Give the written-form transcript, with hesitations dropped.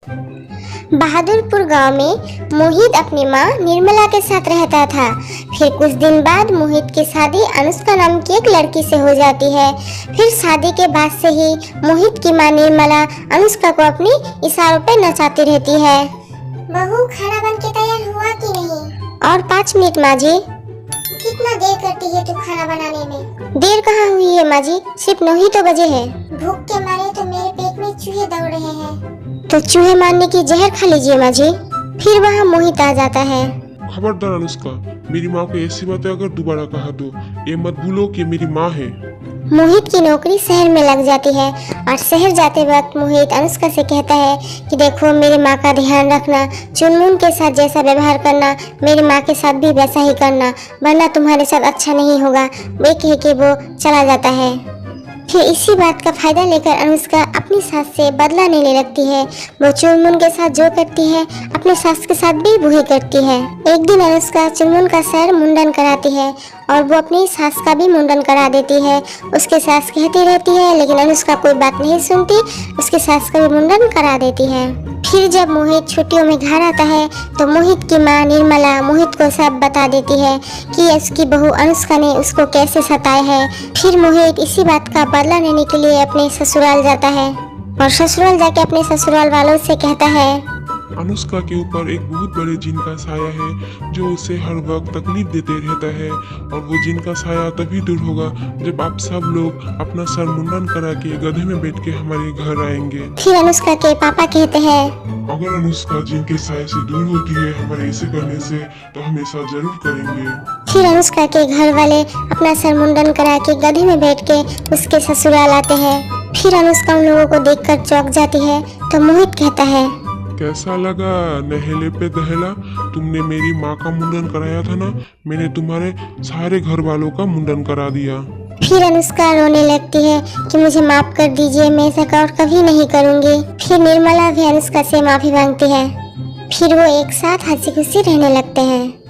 बहादुरपुर गांव में मोहित अपनी मां निर्मला के साथ रहता था। फिर कुछ दिन बाद मोहित की शादी अनुष्का नाम की एक लड़की से हो जाती है। फिर शादी के बाद से ही मोहित की मां निर्मला अनुष्का को अपनी इशारों पे नचाती रहती है। बहू, खाना बन के तैयार हुआ कि नहीं? और 5 मिनट माँ जी। कितना देर करती है तू खाना बनाने में? देर कहाँ हुई है माँ जी, सिर्फ 9 ही तो बजे है। भूख के मारे तो मेरे पेट में चूहे दौड़ रहे हैं। तो चूहे मारने की जहर खा लीजिए माँ जी। फिर वहाँ मोहित आ जाता है। खबरदार अनुष्का, मेरी माँ को ऐसी बातें अगर दोबारा कहा तो ये मत भूलो कि मेरी माँ है। मोहित की नौकरी शहर में लग जाती है और शहर जाते वक्त मोहित अनुष्का से कहता है कि देखो, मेरी माँ का ध्यान रखना, चुनमुन के साथ जैसा व्यवहार करना मेरी माँ के साथ भी वैसा ही करना, वरना तुम्हारे साथ अच्छा नहीं होगा। वे कह के वो चला जाता है। फिर इसी बात का फायदा लेकर अनुष्का अपनी सास से बदला लेने लगती है। वो चुनमुन के साथ जो करती है अपने सास के साथ भी वही करती है। एक दिन अनुष्का चुनमुन का सर मुंडन कराती है और वो अपनी सास का भी मुंडन करा देती है। उसके सास कहती रहती है लेकिन अनुष्का कोई बात नहीं सुनती, उसके सास का भी मुंडन करा देती है। फिर जब मोहित छुट्टियों में घर आता है तो मोहित की मां निर्मला मोहित को सब बता देती है कि उसकी बहू अनुष्का ने उसको कैसे सताया है। फिर मोहित इसी बात का बदला लेने के लिए अपने ससुराल जाता है और ससुराल जाके अपने ससुराल वालों से कहता है, अनुष्का के ऊपर एक बहुत बड़े जिन का साया है जो उसे हर वक्त तकलीफ देते रहता है, और वो जिन का साया तभी दूर होगा जब आप सब लोग अपना सर मुंडन करा के गधे में बैठ के हमारे घर आएंगे। फिर अनुष्का के पापा कहते हैं, अगर अनुष्का जिन के साय से दूर होती है हमारे ऐसे करने से तो हम ऐसा जरूर करेंगे। फिर अनुष्का के घर वाले अपना सर मुंडन करा के गधे में बैठ के उसके ससुराल आते हैं। फिर अनुष्का उन लोगों को देखकर चौंक जाती है तो मोहित कहता है, कैसा लगा नहेले पे दहला? तुमने मेरी माँ का मुंडन कराया था ना, मैंने तुम्हारे सारे घर वालों का मुंडन करा दिया। फिर अनुष्का रोने लगती है कि मुझे माफ कर दीजिए, मैं ऐसा और कभी नहीं करूंगी। फिर निर्मला भी अनुष्का से माफी मांगती है। फिर वो एक साथ हंसी खुशी रहने लगते हैं।